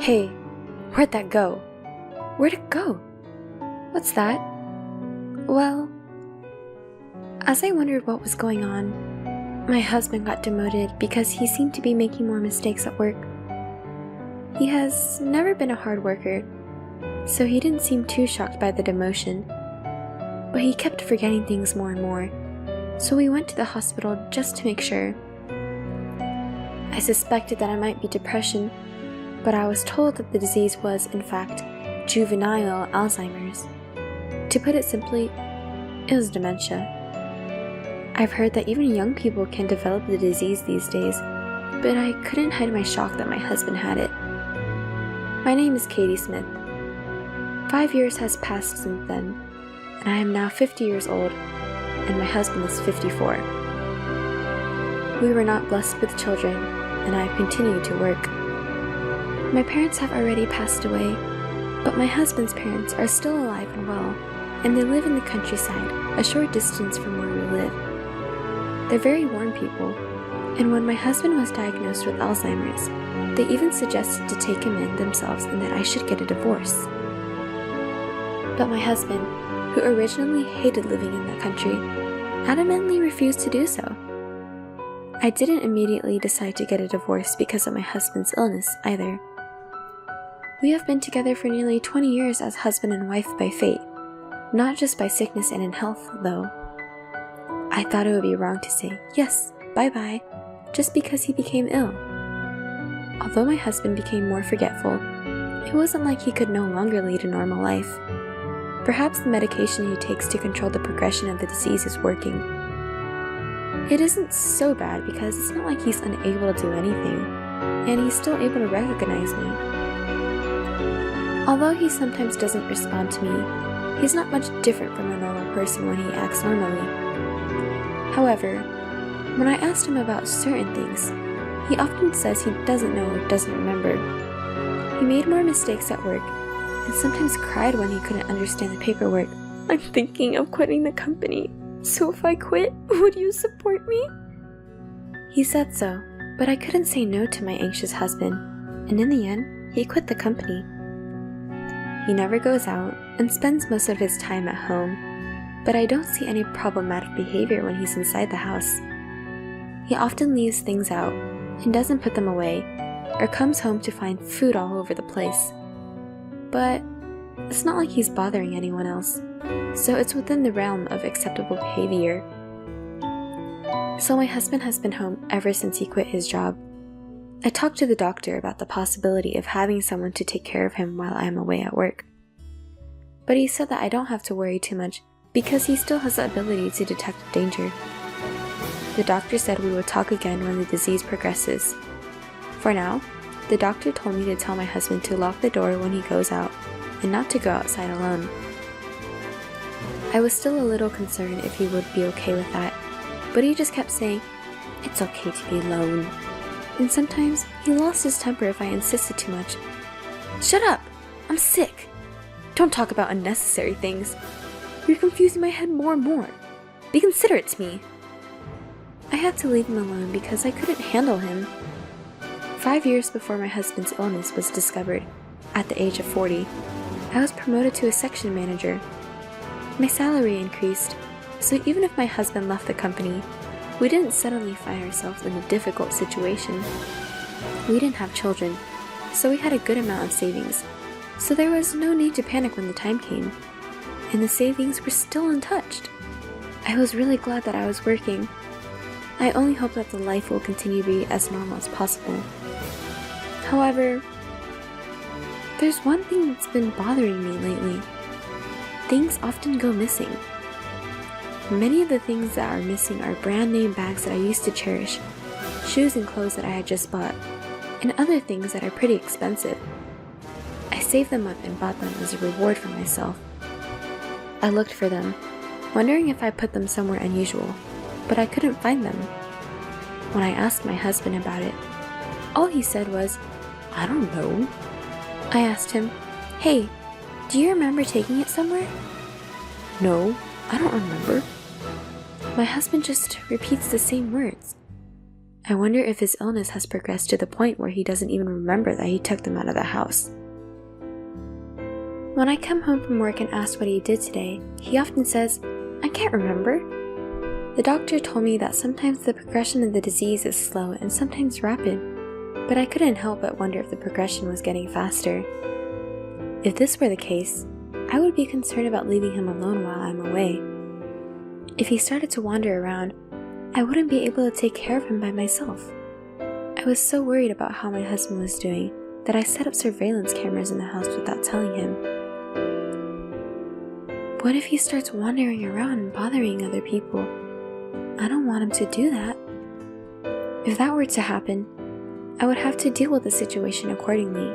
Hey, where'd that go? Where'd it go? What's that? Well, as I wondered what was going on, my husband got demoted because he seemed to be making more mistakes at work. He has never been a hard worker, so he didn't seem too shocked by the demotion, but he kept forgetting things more and more, so we went to the hospital just to make sure. I suspected that it might be depression, but I was told that the disease was, in fact, juvenile Alzheimer's. To put it simply, it was dementia. I've heard that even young people can develop the disease these days, but I couldn't hide my shock that my husband had it. My name is Katie Smith. 5 years has passed since then, and I am now 50 years old, and my husband is 54. We were not blessed with children, and I have continued to work. My parents have already passed away, but my husband's parents are still alive and well, and they live in the countryside, a short distance from where we live. They're very warm people, and when my husband was diagnosed with Alzheimer's, they even suggested to take him in themselves and that I should get a divorce. But my husband, who originally hated living in the country, adamantly refused to do so. I didn't immediately decide to get a divorce because of my husband's illness either. We have been together for nearly 20 years as husband and wife by fate, not just by sickness and in health, though. I thought it would be wrong to say, yes, bye-bye, just because he became ill. Although my husband became more forgetful, it wasn't like he could no longer lead a normal life. Perhaps the medication he takes to control the progression of the disease is working. It isn't so bad because it's not like he's unable to do anything, and he's still able to recognize me. Although he sometimes doesn't respond to me, he's not much different from a normal person when he acts normally. However, when I asked him about certain things, he often says he doesn't know or doesn't remember. He made more mistakes at work, and sometimes cried when he couldn't understand the paperwork. I'm thinking of quitting the company, so if I quit, would you support me? He said so, but I couldn't say no to my anxious husband, and in the end, he quit the company. He never goes out and spends most of his time at home, but I don't see any problematic behavior when he's inside the house. He often leaves things out and doesn't put them away, or comes home to find food all over the place. But it's not like he's bothering anyone else, so it's within the realm of acceptable behavior. So my husband has been home ever since he quit his job. I talked to the doctor about the possibility of having someone to take care of him while I am away at work. But he said that I don't have to worry too much because he still has the ability to detect danger. The doctor said we would talk again when the disease progresses. For now, the doctor told me to tell my husband to lock the door when he goes out and not to go outside alone. I was still a little concerned if he would be okay with that, but he just kept saying, "It's okay to be alone." And sometimes he lost his temper if I insisted too much. "Shut up! I'm sick! Don't talk about unnecessary things. You're confusing my head more and more. Be considerate to me." I had to leave him alone because I couldn't handle him. 5 years before my husband's illness was discovered, at the age of 40, I was promoted to a section manager. My salary increased, so even if my husband left the company, we didn't suddenly find ourselves in a difficult situation. We didn't have children, so we had a good amount of savings, so there was no need to panic when the time came, and the savings were still untouched. I was really glad that I was working. I only hope that the life will continue to be as normal as possible. However, there's one thing that's been bothering me lately. Things often go missing. Many of the things that are missing are brand name bags that I used to cherish, shoes and clothes that I had just bought, and other things that are pretty expensive. I saved them up and bought them as a reward for myself. I looked for them, wondering if I put them somewhere unusual, but I couldn't find them. When I asked my husband about it, all he said was, "I don't know." I asked him, "Hey, do you remember taking it somewhere?" "No, I don't remember." My husband just repeats the same words. I wonder if his illness has progressed to the point where he doesn't even remember that he took them out of the house. When I come home from work and ask what he did today, he often says, "I can't remember." The doctor told me that sometimes the progression of the disease is slow and sometimes rapid, but I couldn't help but wonder if the progression was getting faster. If this were the case, I would be concerned about leaving him alone while I'm away. If he started to wander around, I wouldn't be able to take care of him by myself. I was so worried about how my husband was doing that I set up surveillance cameras in the house without telling him. What if he starts wandering around and bothering other people? I don't want him to do that. If that were to happen, I would have to deal with the situation accordingly.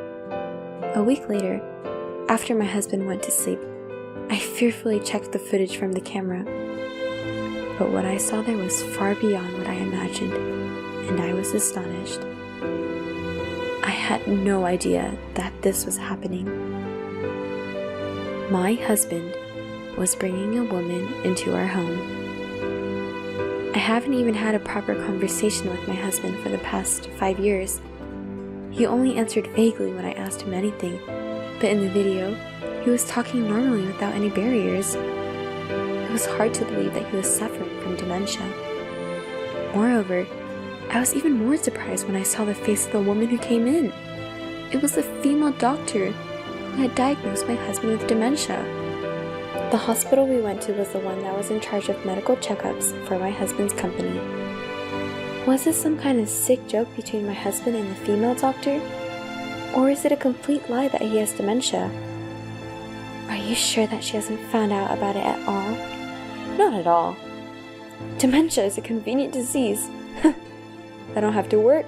A week later, after my husband went to sleep, I fearfully checked the footage from the camera. But what I saw there was far beyond what I imagined, and I was astonished. I had no idea that this was happening. My husband was bringing a woman into our home. I haven't even had a proper conversation with my husband for the past 5 years. He only answered vaguely when I asked him anything, but in the video, he was talking normally without any barriers. It was hard to believe that he was suffering from dementia. Moreover, I was even more surprised when I saw the face of the woman who came in. It was the female doctor who had diagnosed my husband with dementia. The hospital we went to was the one that was in charge of medical checkups for my husband's company. Was this some kind of sick joke between my husband and the female doctor? Or is it a complete lie that he has dementia? Are you sure that she hasn't found out about it at all? Not at all. Dementia is a convenient disease. I don't have to work,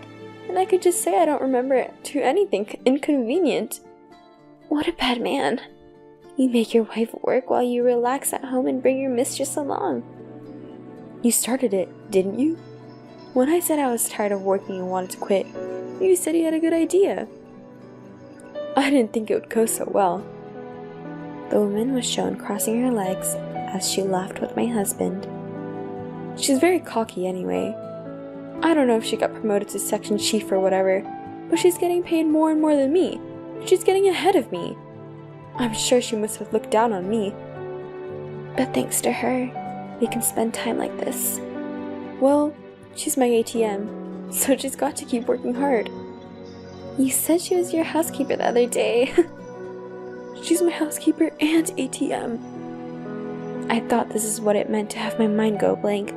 and I could just say I don't remember it to anything inconvenient. What a bad man. You make your wife work while you relax at home and bring your mistress along. You started it, didn't you? When I said I was tired of working and wanted to quit, you said you had a good idea. I didn't think it would go so well. The woman was shown crossing her legs as she laughed with my husband. She's very cocky anyway. I don't know if she got promoted to section chief or whatever, but she's getting paid more and more than me. She's getting ahead of me. I'm sure she must have looked down on me. But thanks to her, we can spend time like this. Well, she's my ATM, so she's got to keep working hard. You said she was your housekeeper the other day. She's my housekeeper and ATM. I thought this is what it meant to have my mind go blank.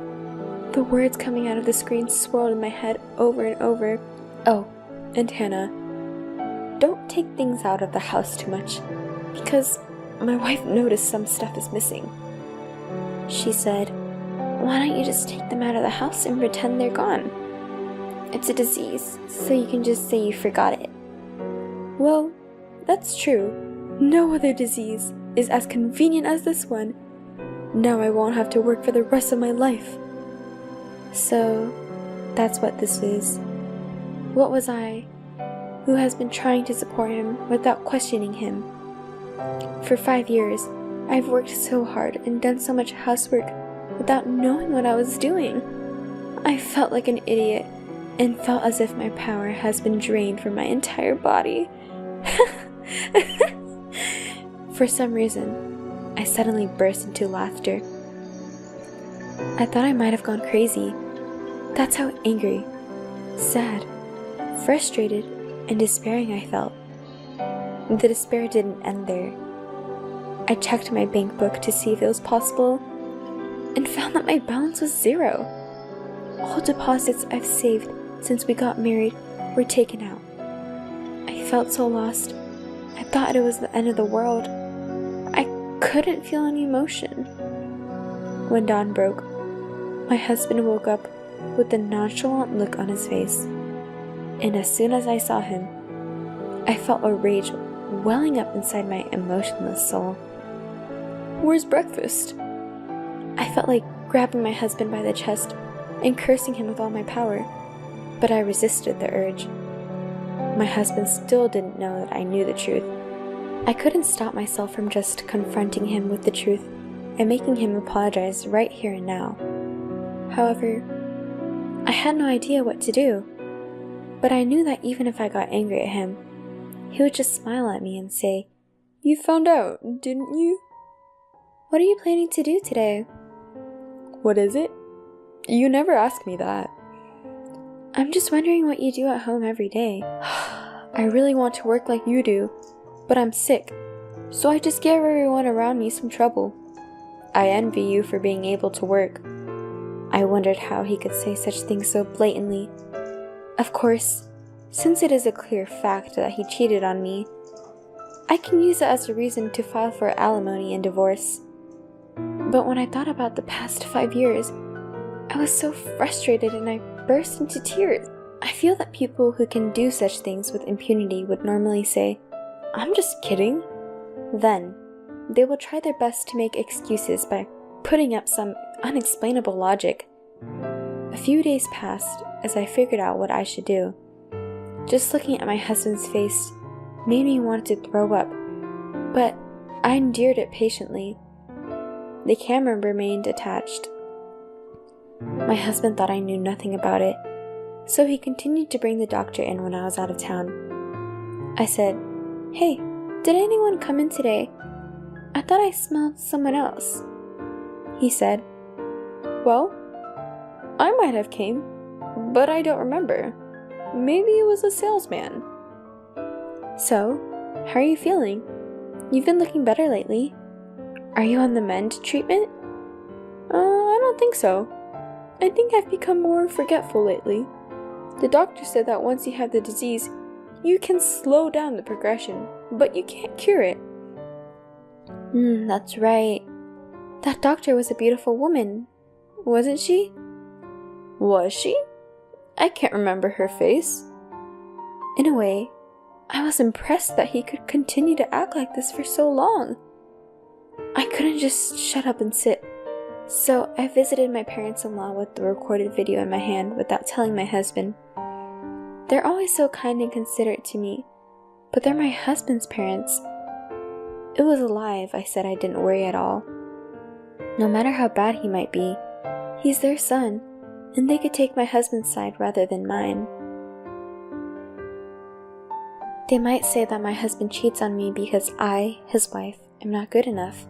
The words coming out of the screen swirled in my head over and over. Oh, and Hannah, don't take things out of the house too much, because my wife noticed some stuff is missing. She said, "Why don't you just take them out of the house and pretend they're gone? It's a disease, so you can just say you forgot it." Well, that's true. No other disease is as convenient as this one. Now I won't have to work for the rest of my life. So, that's what this is. What was I, who has been trying to support him without questioning him? For 5 years, I've worked so hard and done so much housework without knowing what I was doing. I felt like an idiot and felt as if my power has been drained from my entire body. For some reason, I suddenly burst into laughter. I thought I might have gone crazy. That's how angry, sad, frustrated, and despairing I felt. The despair didn't end there. I checked my bank book to see if it was possible, and found that my balance was 0. All deposits I've saved since we got married were taken out. I felt so lost. I thought it was the end of the world. I couldn't feel any emotion. When dawn broke, my husband woke up with a nonchalant look on his face, and as soon as I saw him, I felt a rage welling up inside my emotionless soul. "Where's breakfast?" I felt like grabbing my husband by the chest and cursing him with all my power, but I resisted the urge. My husband still didn't know that I knew the truth. I couldn't stop myself from just confronting him with the truth and making him apologize right here and now. However, I had no idea what to do, but I knew that even if I got angry at him, he would just smile at me and say, "You found out, didn't you?" "What are you planning to do today?" "What is it? You never ask me that." "I'm just wondering what you do at home every day." "I really want to work like you do, but I'm sick, so I just give everyone around me some trouble." "I envy you for being able to work." I wondered how he could say such things so blatantly. Of course, since it is a clear fact that he cheated on me, I can use it as a reason to file for alimony and divorce. But when I thought about the past 5 years, I was so frustrated and I burst into tears. I feel that people who can do such things with impunity would normally say, "I'm just kidding." Then, they will try their best to make excuses by putting up some unexplainable logic. A few days passed as I figured out what I should do. Just looking at my husband's face made me want to throw up, but I endured it patiently. The camera remained attached. My husband thought I knew nothing about it, so he continued to bring the doctor in when I was out of town. I said, "Hey, did anyone come in today? I thought I smelled someone else." He said, "Well, I might have came, but I don't remember. Maybe it was a salesman." "So, how are you feeling? You've been looking better lately. Are you on the mend treatment?" I don't think so. I think I've become more forgetful lately. The doctor said that once you have the disease, you can slow down the progression, but you can't cure it." That's right. That doctor was a beautiful woman, wasn't she?" "Was she? I can't remember her face." In a way, I was impressed that he could continue to act like this for so long. I couldn't just shut up and sit, so I visited my parents-in-law with the recorded video in my hand without telling my husband. They're always so kind and considerate to me, but they're my husband's parents. It was a lie if I said I didn't worry at all. No matter how bad he might be, he's their son, and they could take my husband's side rather than mine. They might say that my husband cheats on me because I, his wife, am not good enough.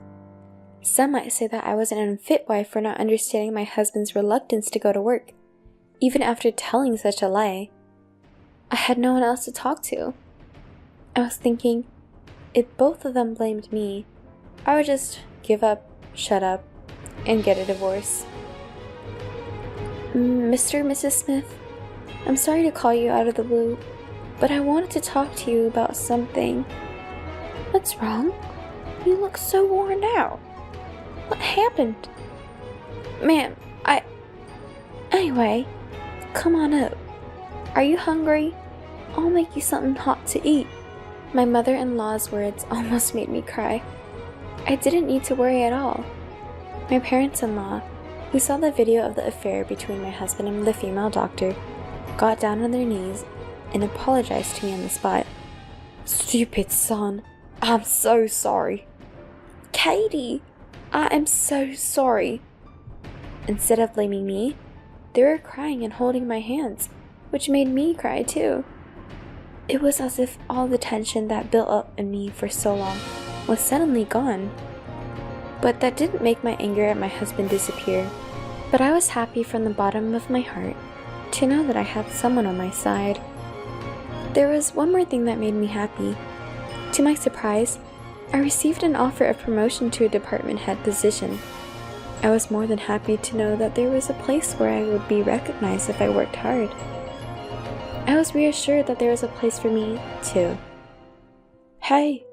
Some might say that I was an unfit wife for not understanding my husband's reluctance to go to work, even after telling such a lie. I had no one else to talk to. I was thinking, if both of them blamed me, I would just give up, shut up, and get a divorce. "Mr. and Mrs. Smith, I'm sorry to call you out of the blue, but I wanted to talk to you about something." "What's wrong? You look so worn out. What happened?" "Ma'am, Anyway, come on up. Are you hungry? I'll make you something hot to eat." My mother-in-law's words almost made me cry. I didn't need to worry at all. My parents-in-law, who saw the video of the affair between my husband and the female doctor, got down on their knees and apologized to me on the spot. "Stupid son, I'm so sorry." "Katie, I am so sorry." Instead of blaming me, they were crying and holding my hands, which made me cry too. It was as if all the tension that built up in me for so long was suddenly gone. But that didn't make my anger at my husband disappear. But I was happy from the bottom of my heart to know that I had someone on my side. There was one more thing that made me happy. To my surprise, I received an offer of promotion to a department head position. I was more than happy to know that there was a place where I would be recognized if I worked hard. I was reassured that there was a place for me, too. "Hey,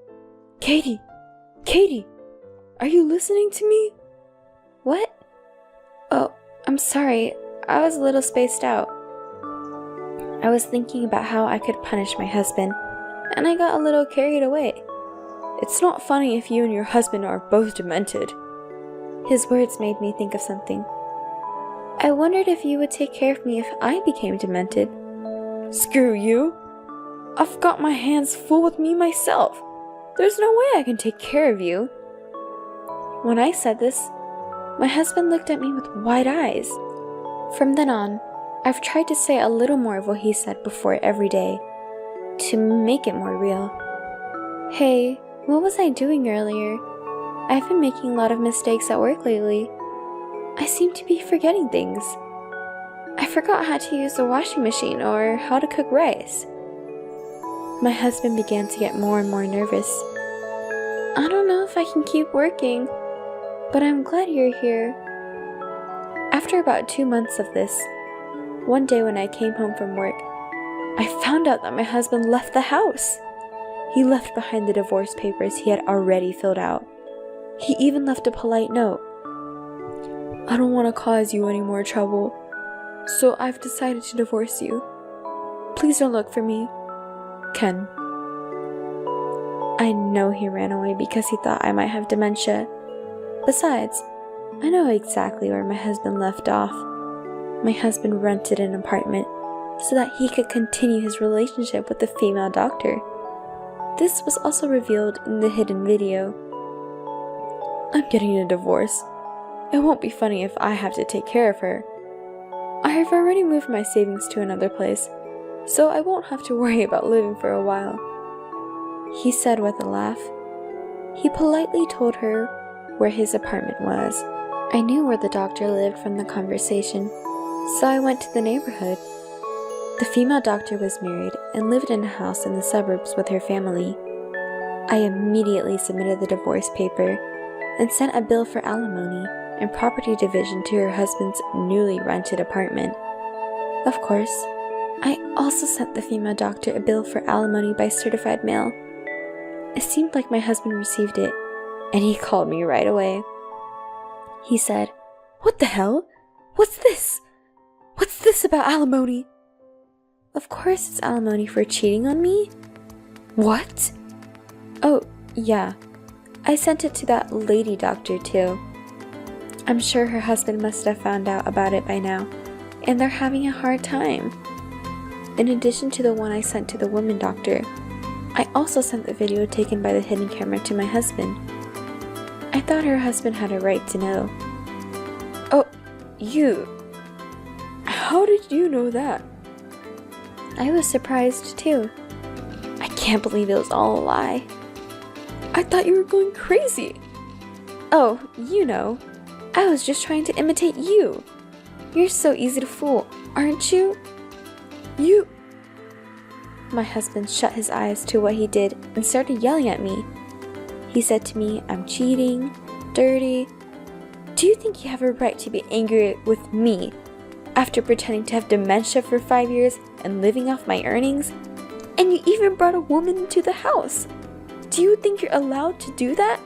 Katie! Are you listening to me?" "What? Oh, I'm sorry. I was a little spaced out. I was thinking about how I could punish my husband, and I got a little carried away." "It's not funny if you and your husband are both demented." His words made me think of something. "I wondered if you would take care of me if I became demented." "Screw you! I've got my hands full with me myself. There's no way I can take care of you." When I said this, my husband looked at me with wide eyes. From then on, I've tried to say a little more of what he said before every day, to make it more real. Hey, what was I doing earlier? I've been making a lot of mistakes at work lately. I seem to be forgetting things. I forgot how to use the washing machine or how to cook rice. My husband began to get more and more nervous. I don't know if I can keep working, but I'm glad you're here. After about 2 months of this, one day when I came home from work, I found out that my husband left the house. He left behind the divorce papers he had already filled out. He even left a polite note. I don't want to cause you any more trouble, so I've decided to divorce you. Please don't look for me. Ken. I know he ran away because he thought I might have dementia. Besides, I know exactly where my husband left off. My husband rented an apartment so that he could continue his relationship with the female doctor. This was also revealed in the hidden video. I'm getting a divorce. It won't be funny if I have to take care of her. I have already moved my savings to another place, so I won't have to worry about living for a while, he said with a laugh. He politely told her where his apartment was. I knew where the doctor lived from the conversation, so I went to the neighborhood. The female doctor was married and lived in a house in the suburbs with her family. I immediately submitted the divorce paper and sent a bill for alimony and property division to her husband's newly rented apartment. Of course, I also sent the female doctor a bill for alimony by certified mail. It seemed like my husband received it, and he called me right away. He said, "What the hell? What's this? What's this about alimony?" Of course it's alimony for cheating on me. What? Oh, yeah. I sent it to that lady doctor too. I'm sure her husband must have found out about it by now, and they're having a hard time. In addition to the one I sent to the woman doctor, I also sent the video taken by the hidden camera to my husband. I thought her husband had a right to know. Oh, you. How did you know that? I was surprised too. I can't believe it was all a lie. I thought you were going crazy. Oh, you know. I was just trying to imitate you. You're so easy to fool, aren't you? You... My husband shut his eyes to what he did and started yelling at me. He said to me, I'm cheating, dirty. Do you think you have a right to be angry with me after pretending to have dementia for 5 years and living off my earnings? And you even brought a woman into the house. Do you think you're allowed to do that?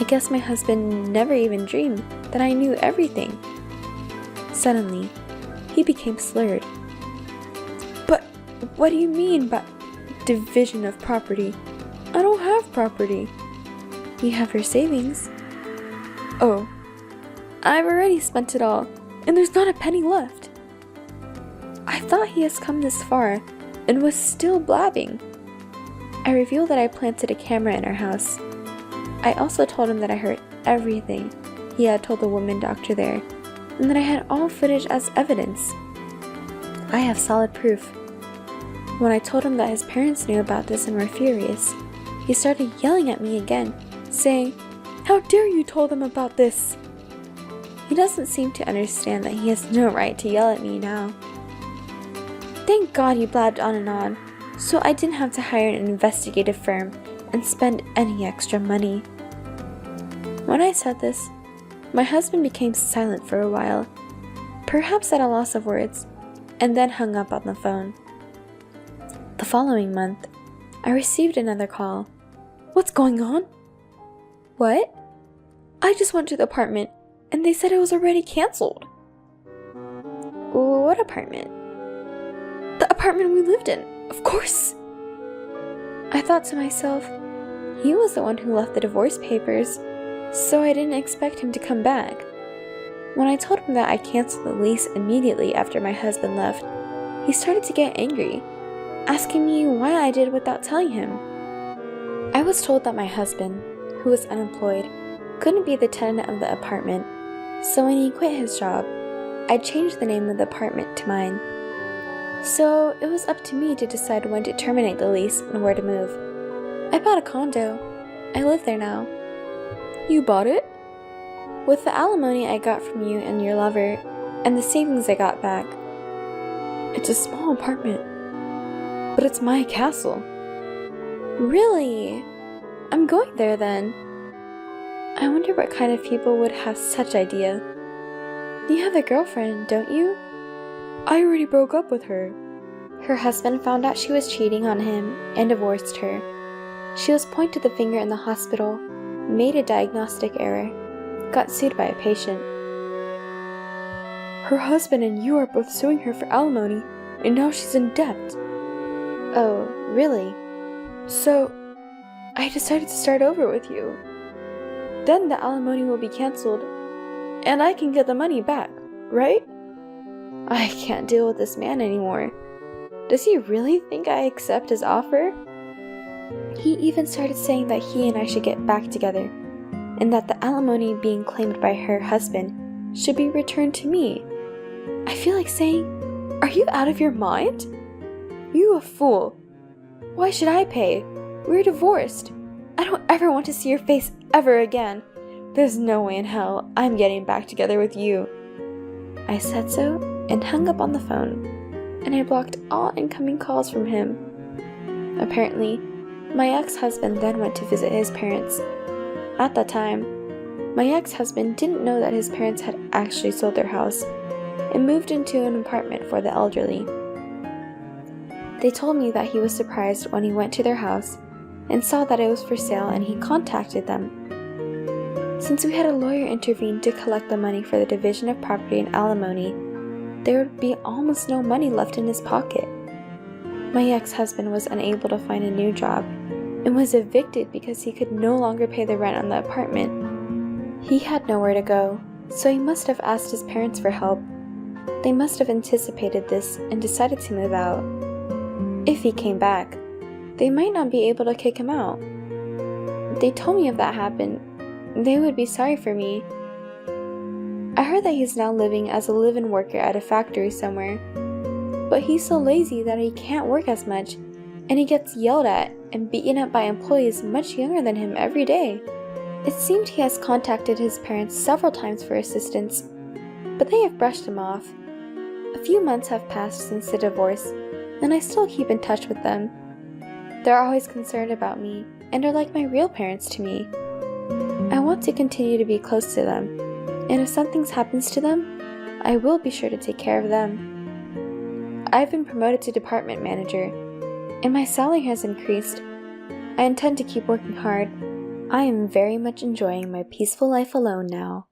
I guess my husband never even dreamed that I knew everything. Suddenly, he became slurred. But what do you mean by division of property? I don't have property. You have your savings. Oh, I've already spent it all, and there's not a penny left. I thought he has come this far and was still blabbing. I revealed that I planted a camera in our house. I also told him that I heard everything he had told the woman doctor there, and that I had all footage as evidence. I have solid proof. When I told him that his parents knew about this and were furious, he started yelling at me again, saying, "How dare you tell them about this?" He doesn't seem to understand that he has no right to yell at me now. Thank God he blabbed on, so I didn't have to hire an investigative firm and spend any extra money. When I said this, my husband became silent for a while, perhaps at a loss of words, and then hung up on the phone. The following month, I received another call. What's going on? What? I just went to the apartment, and they said it was already canceled. What apartment? The apartment we lived in, of course. I thought to myself, he was the one who left the divorce papers, so I didn't expect him to come back. When I told him that I canceled the lease immediately after my husband left, he started to get angry, asking me why I did without telling him. I was told that my husband, who was unemployed, couldn't be the tenant of the apartment, so when he quit his job, I'd changed the name of the apartment to mine. So it was up to me to decide when to terminate the lease and where to move. I bought a condo. I live there now. You bought it? With the alimony I got from you and your lover, and the savings I got back. It's a small apartment, but it's my castle. Really? I'm going there then. I wonder what kind of people would have such idea. You have a girlfriend, don't you? I already broke up with her. Her husband found out she was cheating on him and divorced her. She was pointed the finger in the hospital, made a diagnostic error, got sued by a patient. Her husband and you are both suing her for alimony, and now she's in debt. Oh, really? So, I decided to start over with you. Then the alimony will be cancelled, and I can get the money back, right? I can't deal with this man anymore. Does he really think I accept his offer? He even started saying that he and I should get back together, and that the alimony being claimed by her husband should be returned to me. I feel like saying, "Are you out of your mind? You a fool. Why should I pay? We're divorced. I don't ever want to see your face ever again. There's no way in hell I'm getting back together with you." I said so and hung up on the phone, and I blocked all incoming calls from him. Apparently, my ex-husband then went to visit his parents. At that time, my ex-husband didn't know that his parents had actually sold their house and moved into an apartment for the elderly. They told me that he was surprised when he went to their house and saw that it was for sale, and he contacted them. Since we had a lawyer intervene to collect the money for the division of property and alimony, there would be almost no money left in his pocket. My ex-husband was unable to find a new job and was evicted because he could no longer pay the rent on the apartment. He had nowhere to go, so he must have asked his parents for help. They must have anticipated this and decided to move out. If he came back, they might not be able to kick him out. They told me if that happened, they would be sorry for me. I heard that he's now living as a live-in worker at a factory somewhere, but he's so lazy that he can't work as much, and he gets yelled at and beaten up by employees much younger than him every day. It seemed he has contacted his parents several times for assistance, but they have brushed him off. A few months have passed since the divorce, and I still keep in touch with them. They're always concerned about me, and are like my real parents to me. I want to continue to be close to them, and if something happens to them, I will be sure to take care of them. I've been promoted to department manager, and my salary has increased. I intend to keep working hard. I am very much enjoying my peaceful life alone now.